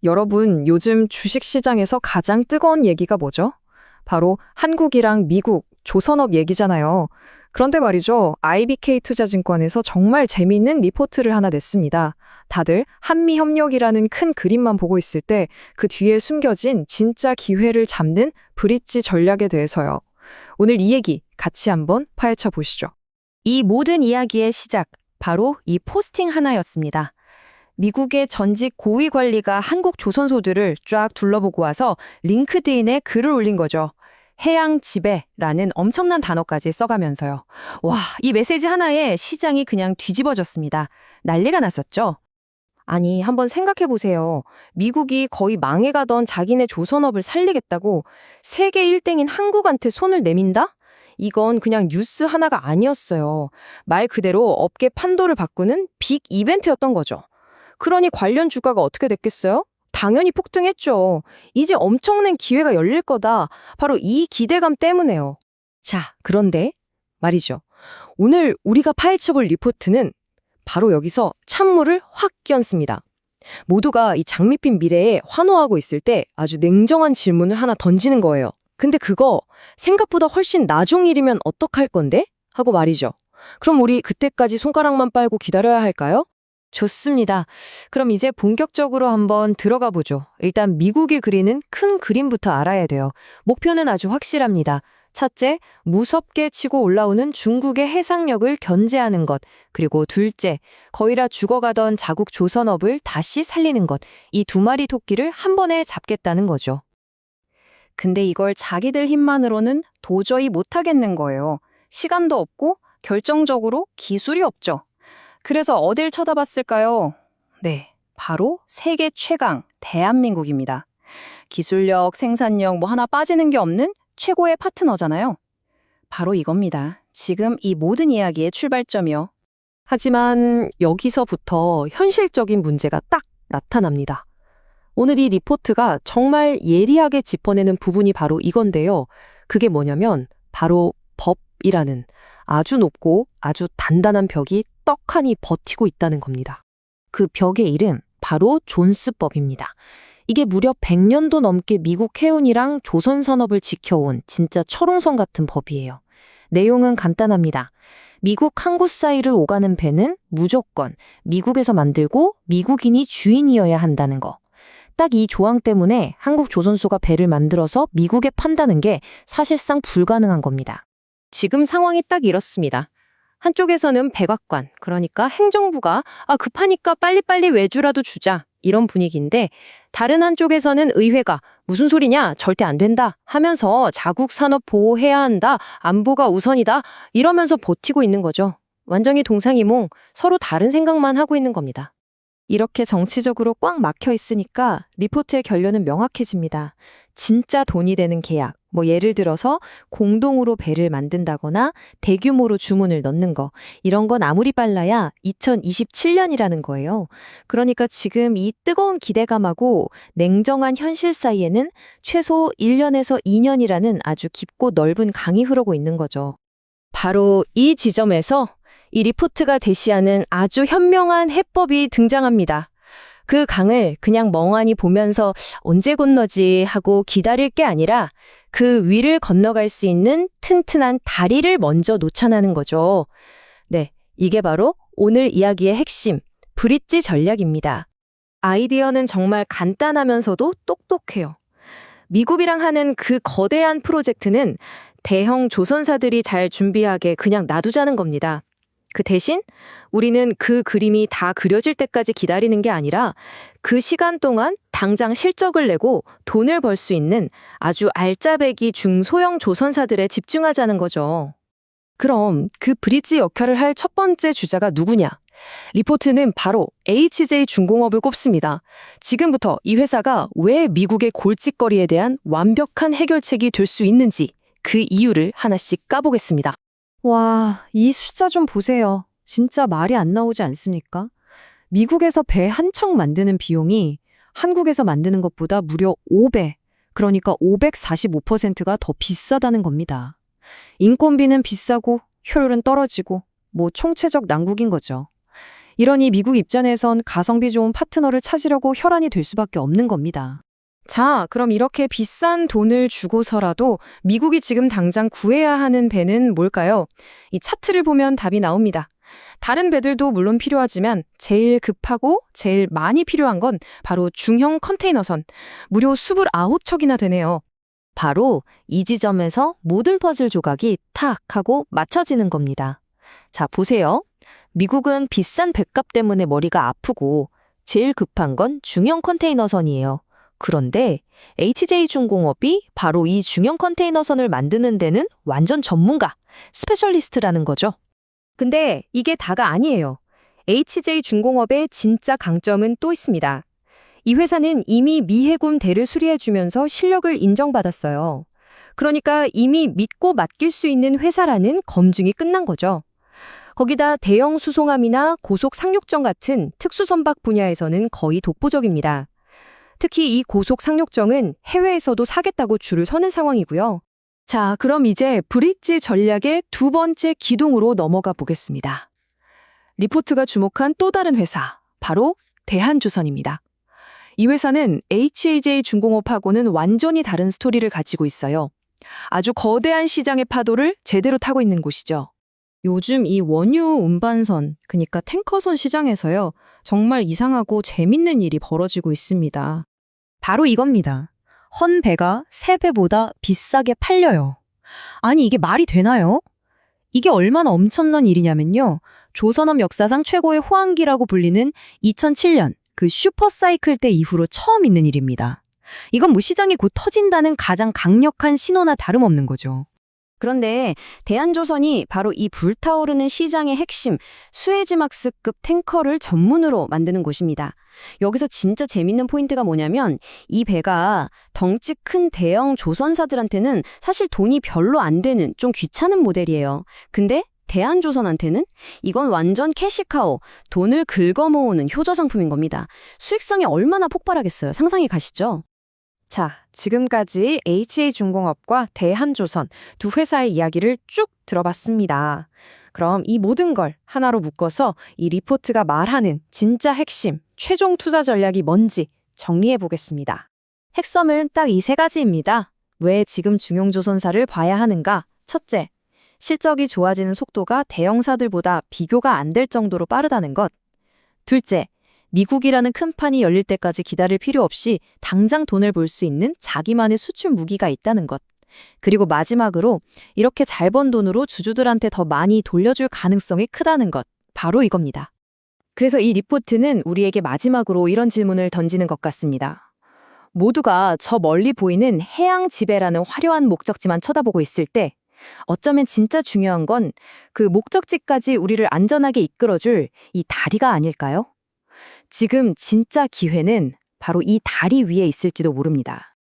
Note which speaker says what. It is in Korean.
Speaker 1: 여러분, 요즘 주식시장에서 가장 뜨거운 얘기가 뭐죠? 바로 한국이랑 미국, 조선업 얘기잖아요. 그런데 말이죠, IBK투자증권에서 정말 재미있는 리포트를 하나 냈습니다. 다들 한미협력이라는 큰 그림만 보고 있을 때 그 뒤에 숨겨진 진짜 기회를 잡는 브릿지 전략에 대해서요. 오늘 이 얘기 같이 한번 파헤쳐 보시죠.
Speaker 2: 이 모든 이야기의 시작, 바로 이 포스팅 하나였습니다. 미국의 전직 고위 관리가 한국 조선소들을 쫙 둘러보고 와서 링크드인에 글을 올린 거죠. 해양 지배라는 엄청난 단어까지 써가면서요. 와, 이 메시지 하나에 시장이 그냥 뒤집어졌습니다. 난리가 났었죠. 아니, 한번 생각해 보세요. 미국이 거의 망해가던 자기네 조선업을 살리겠다고 세계 1등인 한국한테 손을 내민다? 이건 그냥 뉴스 하나가 아니었어요. 말 그대로 업계 판도를 바꾸는 빅 이벤트였던 거죠. 그러니 관련 주가가 어떻게 됐겠어요? 당연히 폭등했죠. 이제 엄청난 기회가 열릴 거다. 바로 이 기대감 때문에요. 자, 그런데 말이죠. 오늘 우리가 파헤쳐볼 리포트는 바로 여기서 찬물을 확 끼얹습니다. 모두가 이 장밋빛 미래에 환호하고 있을 때 아주 냉정한 질문을 하나 던지는 거예요. 근데 그거 생각보다 훨씬 나중 일이면 어떡할 건데? 하고 말이죠. 그럼 우리 그때까지 손가락만 빨고 기다려야 할까요? 좋습니다. 그럼 이제 본격적으로 한번 들어가 보죠. 일단 미국이 그리는 큰 그림부터 알아야 돼요. 목표는 아주 확실합니다. 첫째, 무섭게 치고 올라오는 중국의 해상력을 견제하는 것. 그리고 둘째, 거의라 죽어가던 자국 조선업을 다시 살리는 것. 이 두 마리 토끼를 한 번에 잡겠다는 거죠. 근데 이걸 자기들 힘만으로는 도저히 못하겠는 거예요. 시간도 없고 결정적으로 기술이 없죠. 그래서 어딜 쳐다봤을까요? 네, 바로 세계 최강 대한민국입니다. 기술력, 생산력 뭐 하나 빠지는 게 없는 최고의 파트너잖아요. 바로 이겁니다. 지금 이 모든 이야기의 출발점이요.
Speaker 3: 하지만 여기서부터 현실적인 문제가 딱 나타납니다. 오늘 이 리포트가 정말 예리하게 짚어내는 부분이 바로 이건데요. 그게 뭐냐면 바로 법이라는 아주 높고 아주 단단한 벽이 떡하니 버티고 있다는 겁니다.
Speaker 2: 그 벽의 이름 바로 존스법입니다. 이게 무려 100년도 넘게 미국 해운이랑 조선 산업을 지켜온 진짜 철옹성 같은 법이에요. 내용은 간단합니다. 미국 항구 사이를 오가는 배는 무조건 미국에서 만들고 미국인이 주인이어야 한다는 거. 딱 이 조항 때문에 한국 조선소가 배를 만들어서 미국에 판다는 게 사실상 불가능한 겁니다. 지금 상황이 딱 이렇습니다. 한쪽에서는 백악관, 그러니까 행정부가 급하니까 빨리빨리 외주라도 주자 이런 분위기인데 다른 한쪽에서는 의회가 무슨 소리냐 절대 안 된다 하면서 자국 산업 보호해야 한다 안보가 우선이다 이러면서 버티고 있는 거죠. 완전히 동상이몽 서로 다른 생각만 하고 있는 겁니다.
Speaker 3: 이렇게 정치적으로 꽉 막혀 있으니까 리포트의 결론은 명확해집니다. 진짜 돈이 되는 계약, 뭐 예를 들어서 공동으로 배를 만든다거나 대규모로 주문을 넣는 거, 이런 건 아무리 빨라야 2027년이라는 거예요. 그러니까 지금 이 뜨거운 기대감하고 냉정한 현실 사이에는 최소 1년에서 2년이라는 아주 깊고 넓은 강이 흐르고 있는 거죠.
Speaker 2: 바로 이 지점에서 이 리포트가 제시하는 아주 현명한 해법이 등장합니다. 그 강을 그냥 멍하니 보면서 언제 건너지 하고 기다릴 게 아니라 그 위를 건너갈 수 있는 튼튼한 다리를 먼저 놓쳐나는 거죠. 네, 이게 바로 오늘 이야기의 핵심, 브릿지 전략입니다. 아이디어는 정말 간단하면서도 똑똑해요. 미국이랑 하는 그 거대한 프로젝트는 대형 조선사들이 잘 준비하게 그냥 놔두자는 겁니다. 그 대신 우리는 그 그림이 다 그려질 때까지 기다리는 게 아니라 그 시간 동안 당장 실적을 내고 돈을 벌 수 있는 아주 알짜배기 중소형 조선사들에 집중하자는 거죠.
Speaker 3: 그럼 그 브릿지 역할을 할 첫 번째 주자가 누구냐? 리포트는 바로 HJ중공업을 꼽습니다. 지금부터 이 회사가 왜 미국의 골칫거리에 대한 완벽한 해결책이 될 수 있는지 그 이유를 하나씩 까보겠습니다.
Speaker 1: 와, 이 숫자 좀 보세요. 진짜 말이 안 나오지 않습니까? 미국에서 배 한 척 만드는 비용이 한국에서 만드는 것보다 무려 5배, 그러니까 545%가 더 비싸다는 겁니다. 인건비는 비싸고 효율은 떨어지고 뭐 총체적 난국인 거죠.
Speaker 2: 이러니 미국 입장에선 가성비 좋은 파트너를 찾으려고 혈안이 될 수밖에 없는 겁니다.
Speaker 1: 자, 그럼 이렇게 비싼 돈을 주고서라도 미국이 지금 당장 구해야 하는 배는 뭘까요? 이 차트를 보면 답이 나옵니다. 다른 배들도 물론 필요하지만 제일 급하고 제일 많이 필요한 건 바로 중형 컨테이너선, 무려 29척이나 되네요.
Speaker 2: 바로 이 지점에서 모든 퍼즐 조각이 탁 하고 맞춰지는 겁니다. 자, 보세요. 미국은 비싼 배값 때문에 머리가 아프고 제일 급한 건 중형 컨테이너선이에요. 그런데 HJ중공업이 바로 이 중형 컨테이너선을 만드는 데는 완전 전문가, 스페셜리스트라는 거죠.
Speaker 1: 근데 이게 다가 아니에요. HJ중공업의 진짜 강점은 또 있습니다. 이 회사는 이미 미 해군 대를 수리해주면서 실력을 인정받았어요. 그러니까 이미 믿고 맡길 수 있는 회사라는 검증이 끝난 거죠. 거기다 대형 수송함이나 고속 상륙정 같은 특수선박 분야에서는 거의 독보적입니다. 특히 이 고속 상륙정은 해외에서도 사겠다고 줄을 서는 상황이고요.
Speaker 3: 자, 그럼 이제 브릿지 전략의 두 번째 기둥으로 넘어가 보겠습니다. 리포트가 주목한 또 다른 회사, 바로 대한조선입니다. 이 회사는 HAJ중공업하고는 완전히 다른 스토리를 가지고 있어요. 아주 거대한 시장의 파도를 제대로 타고 있는 곳이죠.
Speaker 1: 요즘 이 원유 운반선, 그러니까 탱커선 시장에서요, 정말 이상하고 재밌는 일이 벌어지고 있습니다.
Speaker 2: 바로 이겁니다. 헌 배가 새 배보다 비싸게 팔려요. 아니, 이게 말이 되나요? 이게 얼마나 엄청난 일이냐면요. 조선업 역사상 최고의 호황기라고 불리는 2007년 그 슈퍼사이클 때 이후로 처음 있는 일입니다. 이건 뭐 시장이 곧 터진다는 가장 강력한 신호나 다름없는 거죠.
Speaker 1: 그런데 대한조선이 바로 이 불타오르는 시장의 핵심, 수에즈막스급 탱커를 전문으로 만드는 곳입니다. 여기서 진짜 재밌는 포인트가 뭐냐면 이 배가 덩치 큰 대형 조선사들한테는 사실 돈이 별로 안 되는 좀 귀찮은 모델이에요. 근데 대한조선한테는 이건 완전 캐시카우, 돈을 긁어모으는 효자 상품인 겁니다. 수익성이 얼마나 폭발하겠어요. 상상이 가시죠?
Speaker 2: 자, 지금까지 HA중공업과 대한조선 두 회사의 이야기를 쭉 들어봤습니다. 그럼 이 모든 걸 하나로 묶어서 이 리포트가 말하는 진짜 핵심, 최종 투자 전략이 뭔지 정리해 보겠습니다. 핵심은 딱 이 세 가지입니다. 왜 지금 중용조선사를 봐야 하는가? 첫째, 실적이 좋아지는 속도가 대형사들보다 비교가 안 될 정도로 빠르다는 것. 둘째, 미국이라는 큰 판이 열릴 때까지 기다릴 필요 없이 당장 돈을 벌 수 있는 자기만의 수출 무기가 있다는 것. 그리고 마지막으로 이렇게 잘 번 돈으로 주주들한테 더 많이 돌려줄 가능성이 크다는 것. 바로 이겁니다. 그래서 이 리포트는 우리에게 마지막으로 이런 질문을 던지는 것 같습니다. 모두가 저 멀리 보이는 해양 지배라는 화려한 목적지만 쳐다보고 있을 때 어쩌면 진짜 중요한 건 그 목적지까지 우리를 안전하게 이끌어줄 이 다리가 아닐까요? 지금 진짜 기회는 바로 이 다리 위에 있을지도 모릅니다.